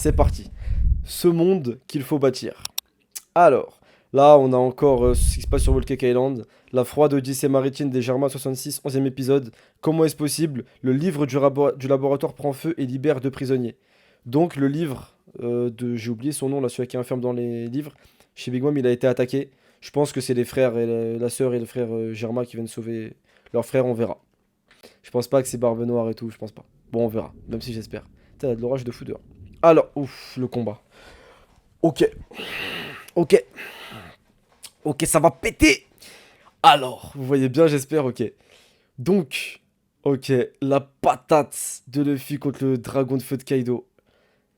C'est parti. Ce monde qu'il faut bâtir. Alors, là, on a encore ce qui se passe sur Volcanic Island. La froide Odyssée maritime des Germains 66, 11e épisode. Comment est-ce possible? Le livre du laboratoire prend feu et libère deux prisonniers. Donc, le livre de. J'ai oublié son nom, là, celui qui est enferme dans les livres. Chez Big Mom, il a été attaqué. Je pense que c'est les frères et la sœur et le frère Germain qui viennent sauver leur frère, on verra. Je pense pas que c'est Barbe Noire et tout, je pense pas. Bon, on verra, même si j'espère. Putain, il y a de l'orage de fou dehors. Alors, ouf, le combat. Ok, ok, ok, ça va péter. Alors, vous voyez bien, j'espère, ok. Donc, ok, la patate de Luffy contre le dragon de feu de Kaido.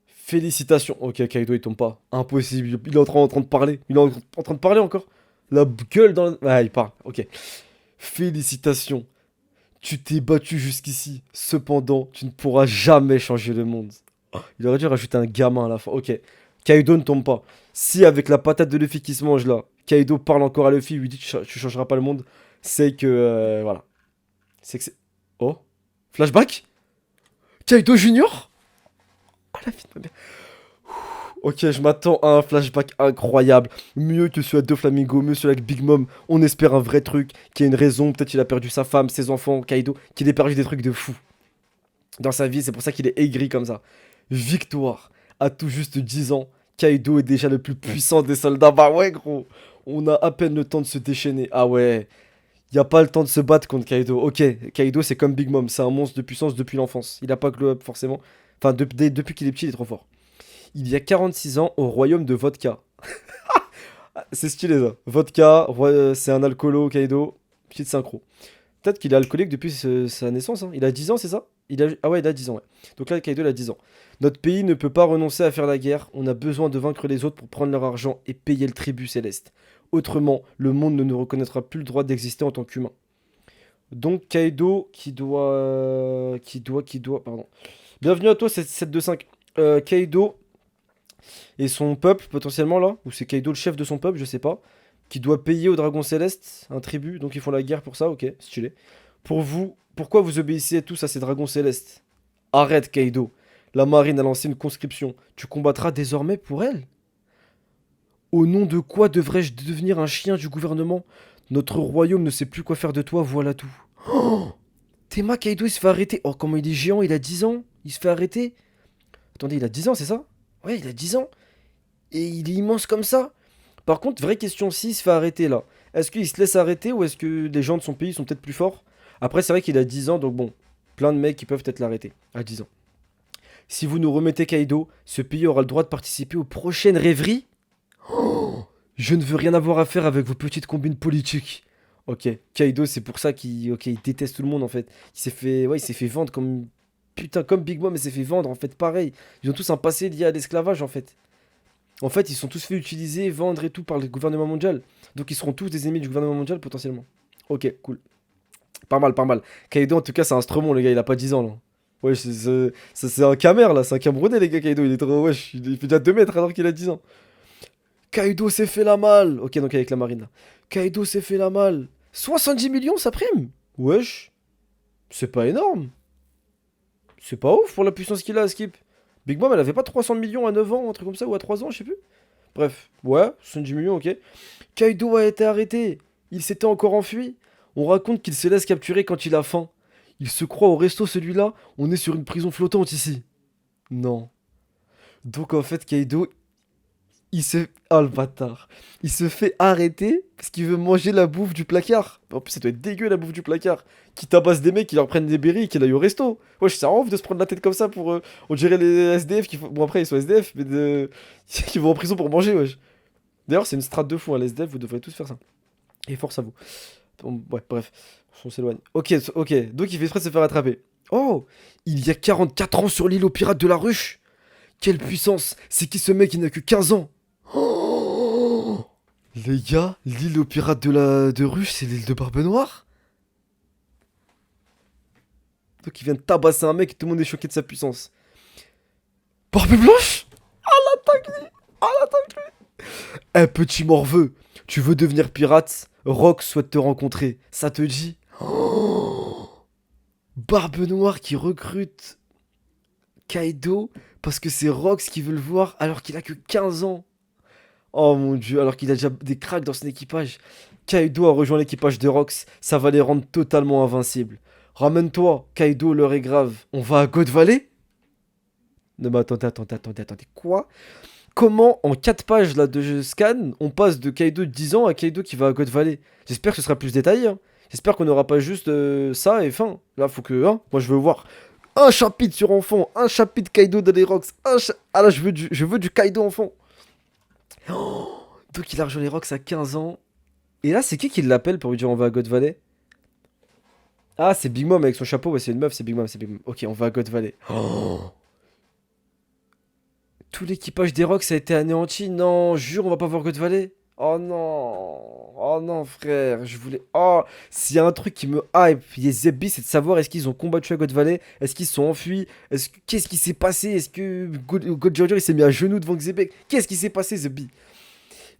Félicitations. Ok, Kaido, il tombe pas. Impossible, il est en train de parler. Il est en train de parler encore. La gueule dans la... Ah, il parle, ok. Félicitations. Tu t'es battu jusqu'ici. Cependant, tu ne pourras jamais changer le monde. Il aurait dû rajouter un gamin à la fin. Ok. Kaido ne tombe pas. Si avec la patate de Luffy qui se mange là, Kaido parle encore à Luffy, lui dit tu changeras pas le monde, c'est que voilà. C'est que c'est. Oh. Flashback. Kaido Junior. Oh la vie de ma mère. Ok, je m'attends à un flashback incroyable. Mieux que celui à Deux Flamingos, mieux celui avec Big Mom. On espère un vrai truc, qui a une raison. Peut-être qu'il a perdu sa femme, ses enfants, Kaido, qu'il ait perdu des trucs de fou dans sa vie. C'est pour ça qu'il est aigri comme ça. Victoire. À tout juste 10 ans, Kaido est déjà le plus puissant des soldats. Bah ouais, gros. On a à peine le temps de se déchaîner. Ah ouais. Y a pas le temps de se battre contre Kaido. Ok, Kaido c'est comme Big Mom. C'est un monstre de puissance depuis l'enfance. Il a pas glow up forcément. Enfin, depuis qu'il est petit, il est trop fort. Il y a 46 ans au royaume de Vodka. Ah, c'est stylé ça. Vodka, c'est un alcoolo, Kaido. Petite synchro. Peut-être qu'il est alcoolique depuis sa naissance, hein. Il a 10 ans, c'est ça? Ah ouais, il a 10 ans, ouais. Donc là, Kaido, il a 10 ans. Notre pays ne peut pas renoncer à faire la guerre. On a besoin de vaincre les autres pour prendre leur argent et payer le tribut céleste. Autrement, le monde ne nous reconnaîtra plus le droit d'exister en tant qu'humain. Donc Kaido qui doit... Pardon. Bienvenue à toi, c'est 725. Kaido et son peuple, potentiellement là, ou c'est Kaido le chef de son peuple, je sais pas, qui doit payer au dragon céleste un tribut, donc ils font la guerre pour ça, ok, stylé. Pour vous, pourquoi vous obéissez tous à ces dragons célestes? Arrête, Kaido. La marine a lancé une conscription. Tu combattras désormais pour elle? Au nom de quoi devrais-je devenir un chien du gouvernement? Notre royaume ne sait plus quoi faire de toi, voilà tout. Oh, Tema Kaido, il se fait arrêter. Oh, comment il est géant, il a 10 ans. Il se fait arrêter. Attendez, il a 10 ans, c'est ça? Ouais, il a 10 ans. Et il est immense comme ça. Par contre, vraie question, s'il se fait arrêter là, est-ce qu'il se laisse arrêter ou est-ce que les gens de son pays sont peut-être plus forts? Après, c'est vrai qu'il a 10 ans, donc bon, plein de mecs qui peuvent peut-être l'arrêter à 10 ans. Si vous nous remettez Kaido, ce pays aura le droit de participer aux prochaines rêveries? Oh, je ne veux rien avoir à faire avec vos petites combines politiques. Ok, Kaido, c'est pour ça qu'il il déteste tout le monde en fait. Il s'est fait vendre comme putain comme Big Mom, mais s'est fait vendre en fait pareil. Ils ont tous un passé lié à l'esclavage en fait. En fait, ils sont tous fait utiliser, vendre et tout par le gouvernement mondial. Donc ils seront tous des ennemis du gouvernement mondial potentiellement. Ok, cool. Pas mal, pas mal. Kaido, en tout cas, c'est un Stromon, le gars, il a pas 10 ans là. Ouais, c'est un Camer là, c'est un Camerounais, les gars, Kaido. Il est trop. Wesh, il fait déjà 2 mètres alors qu'il a 10 ans. Kaido s'est fait la malle. Ok, donc avec la marine là. Kaido s'est fait la malle. 70 millions, ça prime. Wesh, c'est pas énorme. C'est pas ouf pour la puissance qu'il a, Skip. Big Mom, elle avait pas 300 millions à 9 ans, un truc comme ça, ou à 3 ans, je sais plus. Bref, ouais, 70 millions, ok. Kaido a été arrêté. Il s'était encore enfui. On raconte qu'il se laisse capturer quand il a faim. Il se croit au resto celui-là. On est sur une prison flottante ici. Non. Donc en fait, Kaido, il se... Oh le bâtard. Il se fait arrêter parce qu'il veut manger la bouffe du placard. En plus, ça doit être dégueu la bouffe du placard. Qui tabasse des mecs, qui leur prennent des berries et qui aillent au resto. Wesh, c'est ouf de se prendre la tête comme ça pour... on dirait les SDF qui font... Bon après, ils sont SDF, mais qui vont en prison pour manger, wesh. D'ailleurs, c'est une strate de fou, hein, les SDF, vous devrez tous faire ça. Et force à vous. Bon, ouais, bref, on s'éloigne. Ok, ok, donc il fait exprès de se faire attraper. Oh, il y a 44 ans sur l'île aux pirates de la ruche. Quelle puissance. C'est qui ce mec, il n'a que 15 ans? Oh, les gars, l'île aux pirates de ruche, c'est l'île de Barbe Noire. Donc il vient de tabasser un mec et tout le monde est choqué de sa puissance. Barbe Blanche. Ah la dinguerie. Eh petit morveux, tu veux devenir pirate? Rock souhaite te rencontrer, ça te dit? Oh, Barbe Noire qui recrute Kaido Parce que c'est Rox qui veut le voir alors qu'il a que 15 ans. Oh mon dieu, alors qu'il a déjà des cracks dans son équipage. Kaido a rejoint l'équipage de Rox, ça va les rendre totalement invincibles. Ramène-toi, Kaido, l'heure est grave. On va à God Valley? Non mais attendez, quoi? Comment en 4 pages là de scan, on passe de Kaido de 10 ans à Kaido qui va à God Valley? J'espère que ce sera plus détaillé, hein. J'espère qu'on n'aura pas juste ça et fin. Là, faut que, hein, moi je veux voir un chapitre sur enfant, un chapitre Kaido dans les Rocks. Ah là, je veux du Kaido enfant. Oh, donc il a rejoint les Rocks à 15 ans. Et là, c'est qui l'appelle pour lui dire on va à God Valley? Ah, c'est Big Mom avec son chapeau. Ouais, c'est une meuf, c'est Big Mom, c'est Big Mom. Ok, on va à God Valley. Oh, tout l'équipage des Rocks a été anéanti. Non, jure, on va pas voir God Valley. Oh non. Oh non, frère. Je voulais. Oh, s'il y a un truc qui me hype, les Zebbi, c'est de savoir est-ce qu'ils ont combattu à God Valley? Est-ce qu'ils se sont enfuis? Qu'est-ce qui s'est passé? Est-ce que God George il s'est mis à genoux devant Xebec? Qu'est-ce qui s'est passé, Zebbi?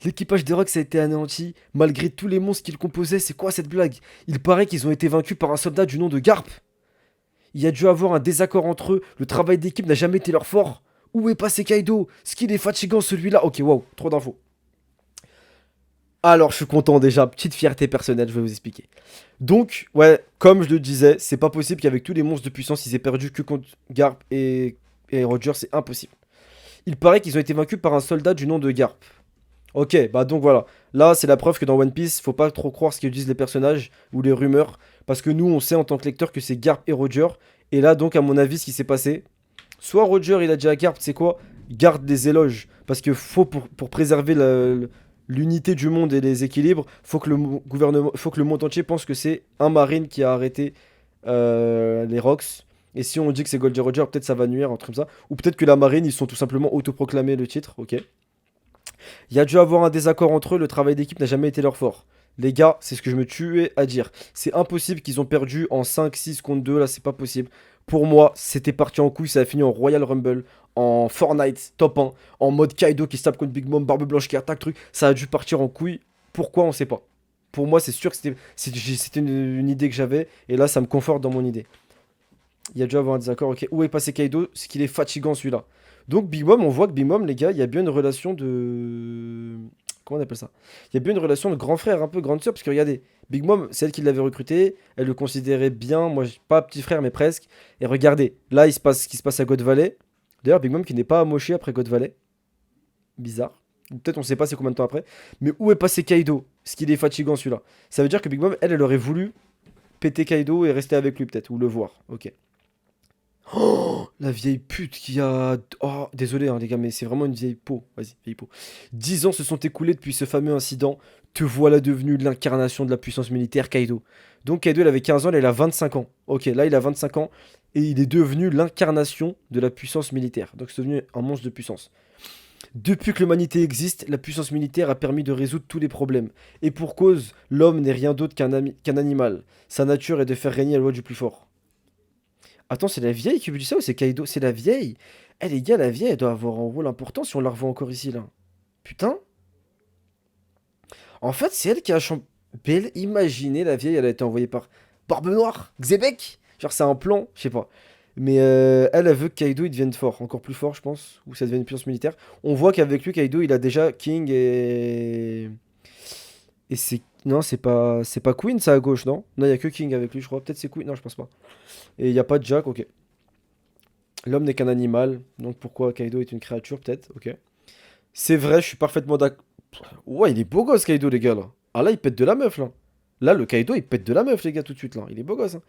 L'équipage des Rocks a été anéanti, malgré tous les monstres qu'ils composaient. C'est quoi cette blague? Il paraît qu'ils ont été vaincus par un soldat du nom de Garp. Il y a dû avoir un désaccord entre eux, le travail d'équipe n'a jamais été leur fort. Où est passé Kaido? Ce qu'il est fatigant celui-là. Ok, waouh, trop d'infos. Alors, je suis content déjà, petite fierté personnelle, je vais vous expliquer. Donc, ouais, comme je le disais, c'est pas possible qu'avec tous les monstres de puissance, ils aient perdu que contre Garp et Roger, c'est impossible. Il paraît qu'ils ont été vaincus par un soldat du nom de Garp. Ok, bah donc voilà. Là, c'est la preuve que dans One Piece, faut pas trop croire ce que disent les personnages ou les rumeurs. Parce que nous, on sait en tant que lecteur que c'est Garp et Roger. Et là, donc, à mon avis, ce qui s'est passé, soit Roger, il a dit à Garp, c'est quoi? Garde des éloges. Parce que faut pour préserver l'unité du monde et les équilibres, faut que le gouvernement, faut que le monde entier pense que c'est un marine qui a arrêté les Rocks. Et si on dit que c'est Goldie Roger, peut-être ça va nuire, un truc comme ça. Ou peut-être que la marine, ils sont tout simplement autoproclamés le titre, ok. Il y a dû avoir un désaccord entre eux, le travail d'équipe n'a jamais été leur fort. Les gars, c'est ce que je me tuais à dire. C'est impossible qu'ils ont perdu en 5-6 contre 2, là, c'est pas possible. Pour moi, c'était parti en couille, ça a fini en Royal Rumble, en Fortnite, top 1, en mode Kaido qui se tape contre Big Mom, Barbe Blanche qui attaque, truc. Ça a dû partir en couille. Pourquoi, on sait pas. Pour moi, c'est sûr que c'était une idée que j'avais, et là, ça me conforte dans mon idée. Il y a dû avoir un désaccord, ok. Où est passé Kaido? C'est qu'il est fatigant celui-là. Donc Big Mom, on voit que Big Mom, les gars, il y a bien une relation de... Comment on appelle ça? Il y a bien une relation de grand frère, un peu grande sœur, parce que regardez, Big Mom, c'est elle qui l'avait recruté, elle le considérait bien, moi, pas petit frère, mais presque. Et regardez, là, il se passe ce qui se passe à God Valley. D'ailleurs, Big Mom qui n'est pas amoché après God Valley. Bizarre. Ou peut-être on sait pas c'est combien de temps après. Mais où est passé Kaido? Ce qu'il est fatigant celui-là. Ça veut dire que Big Mom, elle aurait voulu péter Kaido et rester avec lui peut-être, ou le voir. Ok. Oh, la vieille pute qui a... Oh, désolé hein, les gars, mais c'est vraiment une vieille peau. Vas-y, vieille peau. 10 ans se sont écoulés depuis ce fameux incident. Te voilà devenu l'incarnation de la puissance militaire, Kaido. Donc Kaido, il avait 15 ans, là, il a 25 ans. Ok, là, il a 25 ans. Et il est devenu l'incarnation de la puissance militaire. Donc c'est devenu un monstre de puissance. Depuis que l'humanité existe, la puissance militaire a permis de résoudre tous les problèmes. Et pour cause, l'homme n'est rien d'autre qu'un animal. Sa nature est de faire régner la loi du plus fort. Attends, c'est la vieille qui vous dit ça ou c'est Kaido? C'est la vieille. Eh les gars, la vieille, elle doit avoir un rôle important si on la revoit encore ici, là. Putain. En fait, c'est elle qui a Belle, imaginez, la vieille, elle a été envoyée par Barbe Noire, Xebec. Genre, c'est un plan, je sais pas. Mais elle veut que Kaido il devienne fort, encore plus fort, je pense, ou ça devienne une puissance militaire. On voit qu'avec lui, Kaido, il a déjà King et c'est non, c'est pas Queen ça à gauche, non? Non, il y a que King avec lui, je crois. Peut-être c'est Queen, non, je pense pas. Et il y a pas de Jack, ok. L'homme n'est qu'un animal, donc pourquoi Kaido est une créature, peut-être, ok. C'est vrai, je suis parfaitement d'accord. Ouais, il est beau gosse, Kaido, les gars, là. Ah là, il pète de la meuf, là. Là, le Kaido, il pète de la meuf, les gars, tout de suite, là. Il est beau gosse, hein.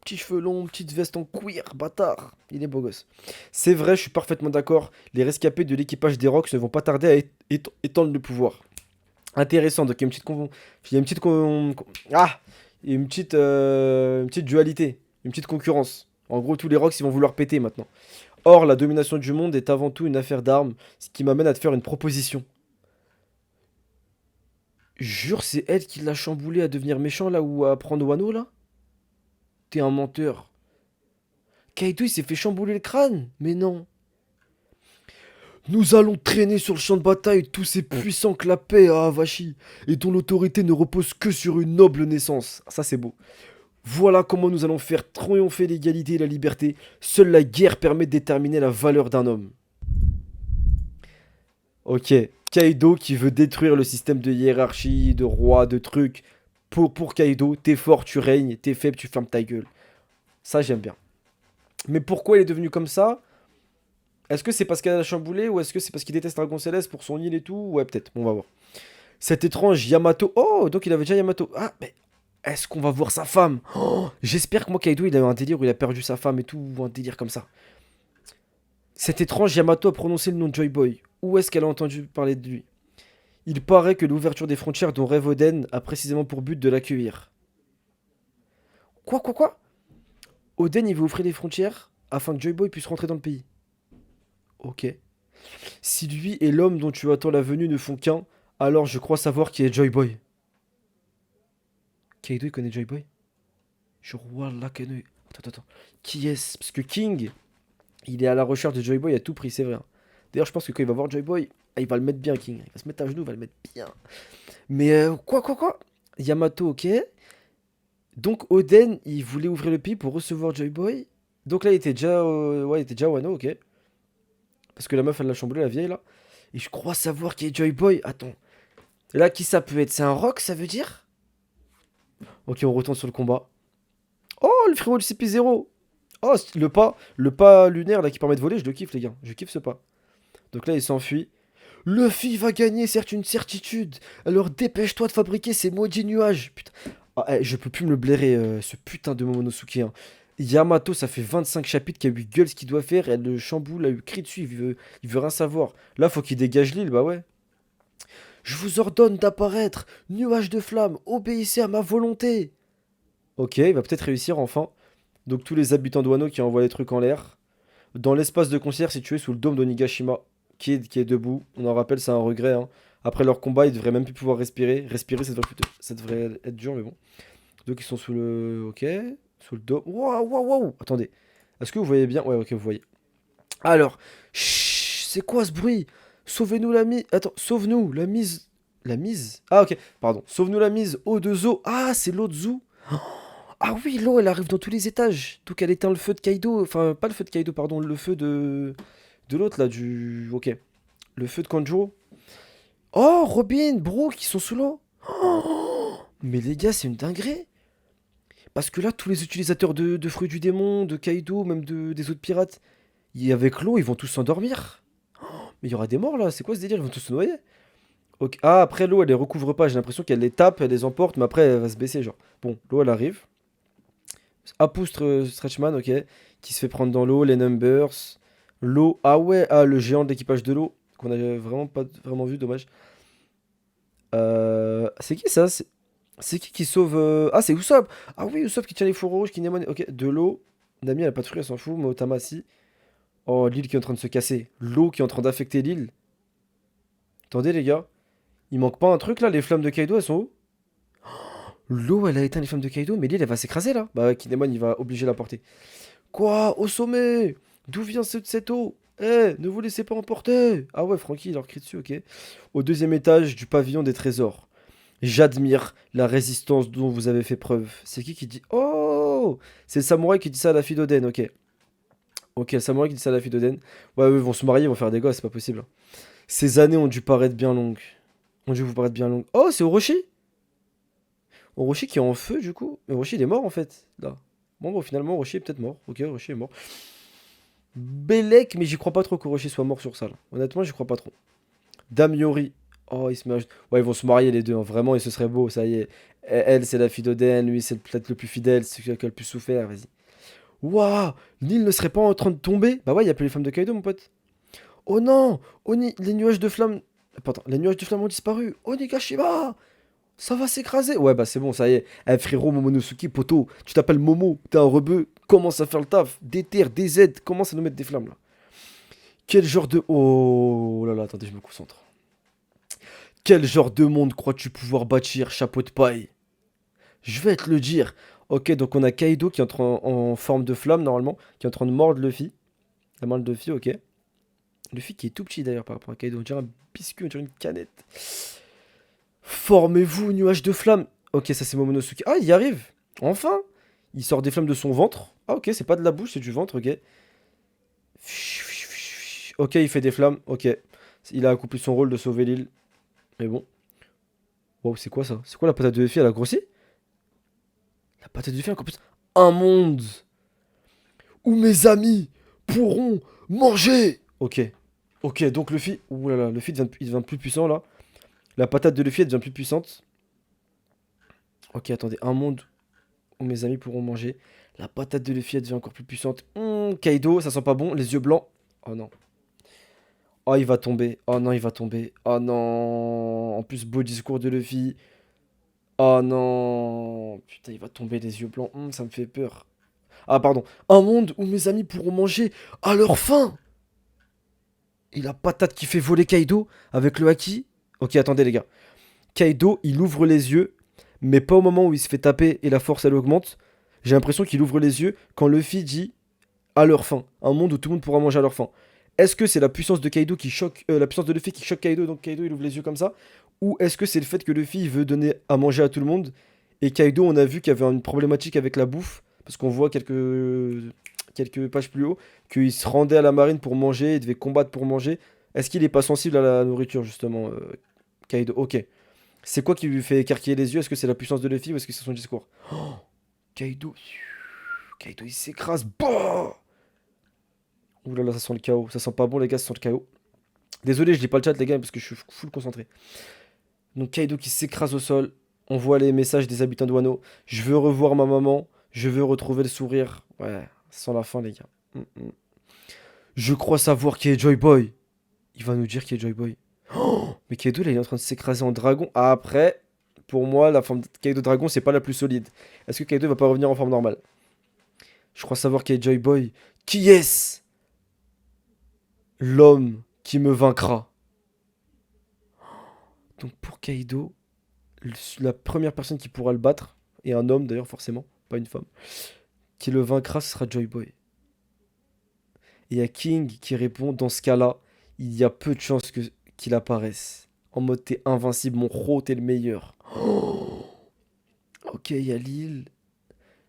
Petits cheveux longs, petite veste en cuir, bâtard. Il est beau gosse. C'est vrai, je suis parfaitement d'accord. Les rescapés de l'équipage des Rocks ne vont pas tarder à étendre le pouvoir. Intéressant, donc il y a une petite il y a une petite ah, il y a une petite dualité, une petite concurrence. En gros, tous les Rocks ils vont vouloir péter maintenant. Or, la domination du monde est avant tout une affaire d'armes, ce qui m'amène à te faire une proposition. Jure, c'est elle qui l'a chamboulé à devenir méchant là ou à prendre Wano là? T'es un menteur. Kaito il s'est fait chambouler le crâne? Mais non. Nous allons traîner sur le champ de bataille tous ces puissants que la paix a avachis, et dont l'autorité ne repose que sur une noble naissance. Ça c'est beau. Voilà comment nous allons faire triompher l'égalité et la liberté. Seule la guerre permet de déterminer la valeur d'un homme. Ok. Kaido qui veut détruire le système de hiérarchie, de roi, de trucs. Pour Kaido, t'es fort, tu règnes, t'es faible, tu fermes ta gueule. Ça, j'aime bien. Mais pourquoi il est devenu comme ça? Est-ce que c'est parce qu'elle a chamboulé ou est-ce que c'est parce qu'il déteste Dragon Céleste pour son île et tout? Ouais, peut-être. On va voir. Cet étrange Yamato. Oh, donc il avait déjà Yamato. Ah, mais est-ce qu'on va voir sa femme? Oh, j'espère que moi, Kaido, il a eu un délire où il a perdu sa femme et tout, ou un délire comme ça. Cet étrange Yamato a prononcé le nom de Joy Boy. Où est-ce qu'elle a entendu parler de lui? Il paraît que l'ouverture des frontières dont rêve Oden a précisément pour but de l'accueillir. Quoi? Oden, il veut ouvrir les frontières afin que Joy Boy puisse rentrer dans le pays. Ok. Si lui et l'homme dont tu attends la venue ne font qu'un, alors je crois savoir qui est Joy Boy. Kaido, il connaît Joy Boy? Je vois là que... Attends. Qui est-ce? Parce que King, il est à la recherche de Joy Boy à tout prix, c'est vrai, hein. D'ailleurs, je pense que quand il va voir Joy Boy, ah, il va le mettre bien, King. Il va se mettre à genoux, il va le mettre bien. Mais quoi? Yamato, ok. Donc Oden, il voulait ouvrir le pays pour recevoir Joy Boy. Donc là, il était déjà, ouais, il était déjà à Wano, ok. Parce que la meuf, elle l'a chamboulé, la vieille, là. Et je crois savoir qui est Joy Boy. Attends. Là, qui ça peut être? C'est un rock, ça veut dire? Ok, on retourne sur le combat. Oh, le frérot du CP0. Oh, le pas lunaire, là, qui permet de voler, je le kiffe, les gars. Je kiffe ce pas. Donc là, il s'enfuit. Luffy va gagner, c'est une certitude. Alors dépêche-toi de fabriquer ces maudits nuages. Putain. Ah, je peux plus me le blairer, ce putain de Momonosuke, hein. Yamato, ça fait 25 chapitres qu'il a eu gueule ce qu'il doit faire. Elle le chamboule, a eu cri dessus, il veut rien savoir. Là, faut qu'il dégage l'île, bah ouais. Je vous ordonne d'apparaître. Nuage de flammes, obéissez à ma volonté. Ok, il va peut-être réussir enfin. Donc tous les habitants de Wano qui envoient des trucs en l'air. Dans l'espace de concert situé sous le dôme d'Onigashima, qui est debout. On en rappelle, c'est un regret, hein. Après leur combat, ils devraient même plus pouvoir respirer. Respirer, ça devrait être dur, mais bon. Donc ils sont sous le... Ok. Sous le dôme. Waouh. Attendez. Est-ce que vous voyez bien? Ouais, ok, vous voyez. Alors. Chut, c'est quoi ce bruit? Sauvez-nous la mise... Attends, sauve-nous la mise... La mise? Ah, ok, pardon. Sauve-nous la mise eau de Zo. Ah, c'est l'eau de Zou. Ah oui, l'eau, elle arrive dans tous les étages. Donc elle éteint le feu de Kaido. Enfin, pas le feu de Kaido, pardon. Le feu de l'autre, là, du... Ok. Le feu de Kanjuro. Oh, Robin, Brook, ils sont sous l'eau. Oh, mais les gars, c'est une dinguerie. Parce que là, tous les utilisateurs de fruits du démon, de Kaido, même des autres pirates, avec l'eau, ils vont tous s'endormir. Mais il y aura des morts là, c'est quoi ce délire? Ils vont tous se noyer. Ok. Ah, après l'eau, elle les recouvre pas, j'ai l'impression qu'elle les tape, elle les emporte, mais après, elle va se baisser, genre. Bon, l'eau, elle arrive. Apoustre Stretchman, ok, qui se fait prendre dans l'eau, les Numbers. L'eau, ah ouais, ah, le géant de l'équipage de l'eau, qu'on avait vraiment pas vraiment vu, dommage. C'est qui ça? C'est qui sauve Ah, c'est Usopp! Ah oui, Usopp qui tient les fourreaux rouges, qui Kinemon. Ok, de l'eau. Nami, elle a pas de fruits, elle s'en fout. Mais Otama, si. Oh, l'île qui est en train de se casser. L'eau qui est en train d'affecter l'île. Attendez, les gars. Il manque pas un truc là? Les flammes de Kaido, elles sont où? L'eau, elle a éteint les flammes de Kaido, mais l'île, elle va s'écraser là. Bah, Kinemon, il va obliger la porter. Quoi? Au sommet? D'où vient cette eau? Eh, ne vous laissez pas emporter! Ah ouais, Francky, il leur crie dessus, ok. Au deuxième étage du pavillon des trésors. J'admire la résistance dont vous avez fait preuve. C'est qui dit... Oh! C'est le samouraï qui dit ça à la fille d'Oden, ok. Ok, le samouraï qui dit ça à la fille d'Oden. Ouais, eux vont se marier, ils vont faire des gosses, c'est pas possible. Ces années ont dû paraître bien longues. Ont dû vous paraître bien longues. Oh, c'est Orochi! Orochi qui est en feu, du coup. Mais Orochi, il est mort, en fait, là. Bon, finalement, Orochi est peut-être mort. Ok, Orochi est mort. Belek, mais j'y crois pas trop qu'Orochi soit mort sur ça, là. Honnêtement, j'y crois pas trop. Dame Yori. Oh, ils se marient. Ouais, ils vont se marier les deux, hein. Vraiment, et ce serait beau, ça y est. Elle, c'est la fille d'Oden, lui, c'est peut-être le plus fidèle, c'est celui qui a le plus souffert, vas-y. Waouh! L'île ne serait pas en train de tomber? Bah ouais, il y a plus les flammes de Kaido, mon pote. Oh non! Oni, les nuages de flammes. Attends, les nuages de flammes ont disparu. Onigashima! Ça va s'écraser! Ouais, bah c'est bon, ça y est. Eh, frérot Momonosuke, poto, tu t'appelles Momo, t'es un rebeu, commence à faire le taf. Des terres, des aides, commence à nous mettre des flammes là. Quel genre de. Oh là là, attendez, je me concentre. Quel genre de monde crois-tu pouvoir bâtir, chapeau de paille? Je vais te le dire. Ok, donc on a Kaido qui est en forme de flamme normalement, qui est en train de mordre Luffy. La main de Luffy, ok. Luffy qui est tout petit d'ailleurs par rapport à Kaido. On dirait un biscuit, on dirait une canette. Formez-vous, nuage de flammes. Ok, ça c'est Momonosuke. Ah, il y arrive. Enfin. Il sort des flammes de son ventre. Ah, ok, c'est pas de la bouche, c'est du ventre, ok. Ok, il fait des flammes, ok. Il a accompli son rôle de sauver l'île. Mais bon. Wow, c'est quoi ça? C'est quoi la patate de Luffy? Elle a grossi? La patate de Luffy, elle a encore plus. Un monde où mes amis pourront manger. Ok. Ok, donc Luffy. Ouh là là, Luffy il devient plus puissant là. La patate de Luffy elle devient plus puissante. Ok, attendez. Un monde où mes amis pourront manger. La patate de Luffy elle devient encore plus puissante. Kaido, ça sent pas bon. Les yeux blancs. Oh non. Oh, il va tomber. Oh non, il va tomber. Oh non. En plus, beau discours de Luffy. Oh non. Putain, il va tomber les yeux blancs. Ça me fait peur. Ah, pardon. Un monde où mes amis pourront manger à leur faim. Et la patate qui fait voler Kaido avec le haki. Ok, attendez les gars. Kaido, il ouvre les yeux, mais pas au moment où il se fait taper et la force elle augmente. J'ai l'impression qu'il ouvre les yeux quand Luffy dit à leur faim. Un monde où tout le monde pourra manger à leur faim. Est-ce que c'est la puissance de Kaido qui choque, la puissance de Luffy qui choque Kaido, donc Kaido il ouvre les yeux comme ça? Ou est-ce que c'est le fait que Luffy il veut donner à manger à tout le monde et Kaido on a vu qu'il y avait une problématique avec la bouffe parce qu'on voit quelques pages plus haut qu'il se rendait à la marine pour manger, il devait combattre pour manger. Est-ce qu'il est pas sensible à la nourriture justement, Kaido? Ok. C'est quoi qui lui fait écarquiller les yeux? Est-ce que c'est la puissance de Luffy ou est-ce que c'est son discours? Oh, Kaido. Kaido il s'écrase. Bah. Ouh là là, ça sent le chaos. Ça sent pas bon, les gars, ça sent le chaos. Désolé, je lis pas le chat, les gars, parce que je suis full concentré. Donc, Kaido qui s'écrase au sol. On voit les messages des habitants de Wano. Je veux revoir ma maman. Je veux retrouver le sourire. Ouais, ça sent la fin, les gars. Je crois savoir qui est Joy Boy. Il va nous dire qui est Joy Boy. Oh, mais Kaido, là, il est en train de s'écraser en dragon. Après, pour moi, la forme de Kaido dragon, c'est pas la plus solide. Est-ce que Kaido va pas revenir en forme normale? Je crois savoir qui est Joy Boy. Qui est-ce? L'homme qui me vaincra. Donc pour Kaido, la première personne qui pourra le battre, et un homme d'ailleurs forcément, pas une femme, qui le vaincra, ce sera Joy Boy. Et il y a King qui répond, dans ce cas-là, il y a peu de chances qu'il apparaisse. En mode t'es invincible, mon Ro, t'es le meilleur. Oh, ok, il y a l'île.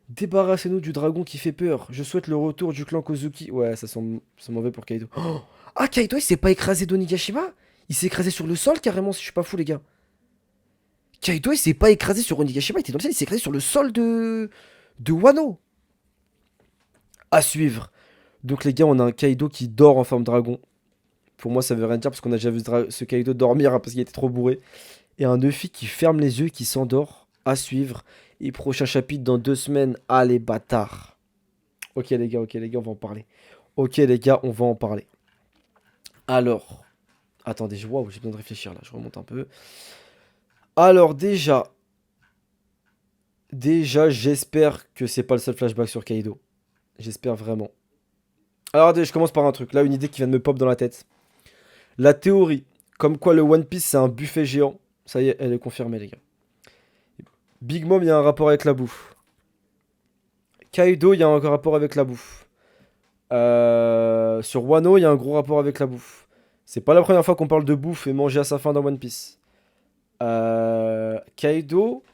Débarrassez-nous du dragon qui fait peur. Je souhaite le retour du clan Kozuki. Ouais, ça sent mauvais pour Kaido. Oh, ah, Kaido, il s'est pas écrasé d'Onigashima? Il s'est écrasé sur le sol carrément, si je suis pas fou, les gars. Kaido, il s'est pas écrasé sur Onigashima, il était dans le ciel, il s'est écrasé sur le sol de Wano. À suivre. Donc, les gars, on a un Kaido qui dort en forme dragon. Pour moi, ça veut rien dire parce qu'on a déjà vu ce Kaido dormir hein, parce qu'il était trop bourré. Et un Luffy qui ferme les yeux, qui s'endort. À suivre. Et prochain chapitre dans 2 semaines. Ah, les bâtards. Ok, les gars, on va en parler. Ok, les gars, on va en parler. Alors. Attendez, waouh, j'ai besoin de réfléchir là, je remonte un peu. Alors déjà, j'espère que c'est pas le seul flashback sur Kaido. J'espère vraiment. Alors, attendez, je commence par un truc. Là, une idée qui vient de me pop dans la tête. La théorie, comme quoi le One Piece c'est un buffet géant. Ça y est, elle est confirmée, les gars. Big Mom, il y a un rapport avec la bouffe. Kaido, il y a un rapport avec la bouffe. Sur Wano, il y a un gros rapport avec la bouffe. C'est pas la première fois qu'on parle de bouffe et manger à sa faim dans One Piece. Kaido,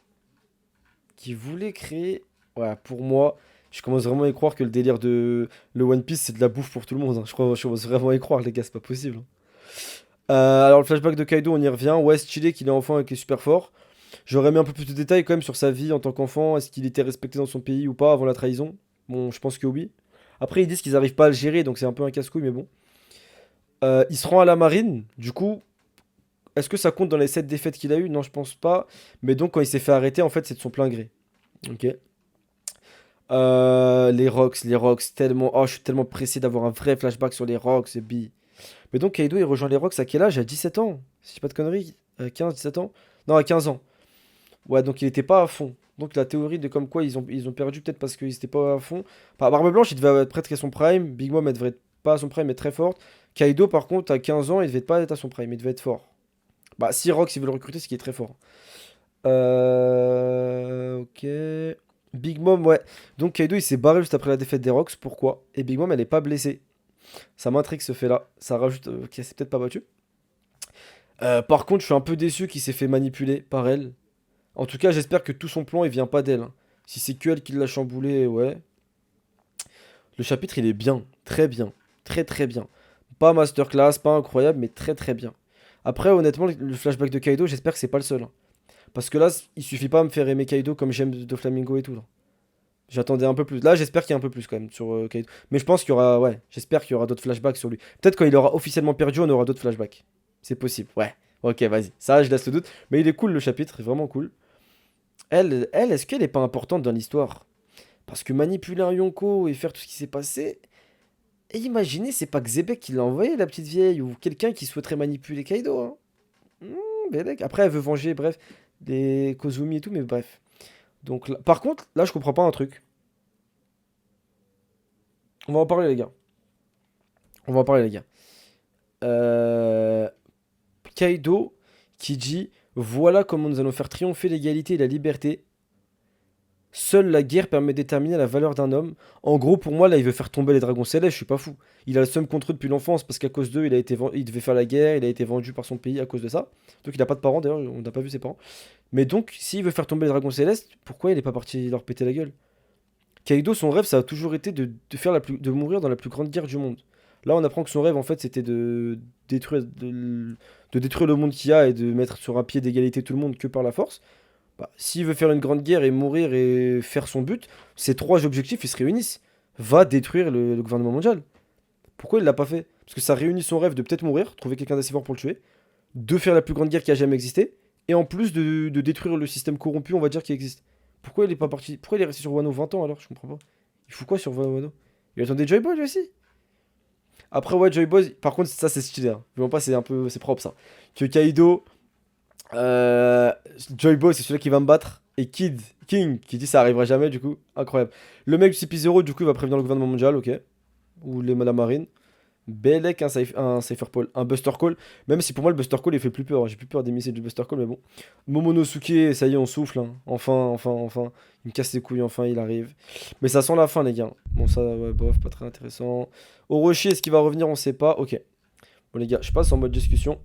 qui voulait créer. Ouais, pour moi, je commence vraiment à y croire que le délire de le One Piece, c'est de la bouffe pour tout le monde. Hein. Je commence vraiment à y croire, les gars, c'est pas possible. Alors, le flashback de Kaido, on y revient. Ouais, stylé qu'il est enfant et qu'il est super fort. J'aurais mis un peu plus de détails quand même sur sa vie en tant qu'enfant. Est-ce qu'il était respecté dans son pays ou pas avant la trahison? Bon, je pense que oui. Après, ils disent qu'ils arrivent pas à le gérer, donc c'est un peu un casse-couille, mais bon. Il se rend à la marine, du coup. Est-ce que ça compte dans les 7 défaites qu'il a eues? Non, je pense pas. Mais donc, quand il s'est fait arrêter, en fait, c'est de son plein gré. Ok. Les Rocks, tellement. Oh, je suis tellement pressé d'avoir un vrai flashback sur les Rocks, bi. Mais donc, Kaido, il rejoint les Rocks à quel âge? À 17 ans? Si je dis pas de conneries. 15, 17 ans? Non, à 15 ans. Ouais, donc il était pas à fond. Donc, la théorie de comme quoi ils ont perdu, peut-être parce qu'ils étaient pas à fond. Enfin, Barbe Blanche, il devait être presque à son prime. Big Mom, elle devrait être pas à son prime, mais très forte. Kaido, par contre, à 15 ans, il devait pas être à son prime, il devait être fort. Bah, si Rocks, il veut le recruter, c'est qu'il est très fort. Ok. Big Mom, ouais. Donc Kaido, il s'est barré juste après la défaite des Rocks. Pourquoi? Et Big Mom, elle est pas blessée. Ça m'intrigue ce fait-là. Ça rajoute qu'elle s'est peut-être pas battue. Par contre, je suis un peu déçu qu'il s'est fait manipuler par elle. En tout cas, j'espère que tout son plan, il vient pas d'elle. Hein. Si c'est que elle qui l'a chamboulé, ouais. Le chapitre, il est bien. Très bien. Très très bien. Pas masterclass, pas incroyable, mais très très bien. Après, honnêtement, le flashback de Kaido, j'espère que c'est pas le seul, hein. Parce que là, il suffit pas de me faire aimer Kaido comme j'aime Doflamingo et tout, là. J'attendais un peu plus. Là, j'espère qu'il y a un peu plus quand même sur Kaido. Mais je pense qu'il y aura, ouais, j'espère qu'il y aura d'autres flashbacks sur lui. Peut-être quand il aura officiellement perdu, on aura d'autres flashbacks. C'est possible, ouais. Ok, vas-y. Ça, je laisse le doute. Mais il est cool le chapitre, vraiment cool. Elle, est-ce qu'elle est pas importante dans l'histoire? Parce que manipuler un Yonko et faire tout ce qui s'est passé. Et imaginez, c'est pas Xebec qui l'a envoyé, la petite vieille, ou quelqu'un qui souhaiterait manipuler Kaido, hein. Belek. Après, elle veut venger, bref, les Kozumi et tout, mais bref. Donc, par contre, là, je comprends pas un truc. On va en parler, les gars. On va en parler, les gars. Euh, Kaido qui dit: voilà comment nous allons faire triompher l'égalité et la liberté. Seule la guerre permet de déterminer la valeur d'un homme. En gros, pour moi, là, il veut faire tomber les dragons célestes, je suis pas fou. Il a le seum contre eux depuis l'enfance parce qu'à cause d'eux, il devait faire la guerre, il a été vendu par son pays à cause de ça. Donc il a pas de parents, d'ailleurs, on n'a pas vu ses parents. Mais donc, s'il veut faire tomber les dragons célestes, pourquoi il est pas parti leur péter la gueule? Kaido, son rêve, ça a toujours été de mourir dans la plus grande guerre du monde. Là, on apprend que son rêve, en fait, c'était de détruire le monde qu'il y a et de mettre sur un pied d'égalité tout le monde que par la force. Bah, s'il veut faire une grande guerre et mourir et faire son but, ces trois objectifs, ils se réunissent. Va détruire le gouvernement mondial. Pourquoi il l'a pas fait? Parce que ça réunit son rêve de peut-être mourir, trouver quelqu'un d'assez fort pour le tuer, de faire la plus grande guerre qui a jamais existé, et en plus de détruire le système corrompu, on va dire, qui existe. Pourquoi il est pas parti? Pourquoi il est resté sur Wano 20 ans alors? Je comprends pas. Il fout quoi sur Wano? Il attendait Joy Boy lui aussi? Après, ouais, Joy Boy, par contre, ça c'est stylé, hein. Vraiment pas, c'est un peu. C'est propre ça. Que Kaido. Euh, Joy Boy, c'est celui qui va me battre. Et King, qui dit ça arrivera jamais, du coup. Incroyable. Le mec du CP0, du coup, il va prévenir le gouvernement mondial, ok. Ou la marine. Belek, un Cypher Paul, un Buster Call. Même si pour moi, le Buster Call, il fait plus peur, hein. J'ai plus peur des missiles du Buster Call, mais bon. Momonosuke, ça y est, on souffle, hein. Enfin, enfin, enfin. Il me casse les couilles, enfin, il arrive. Mais ça sent la fin, les gars. Bon, ça, ouais, bof, pas très intéressant. Orochi, est-ce qu'il va revenir? On sait pas. Ok. Bon, les gars, je passe en mode discussion.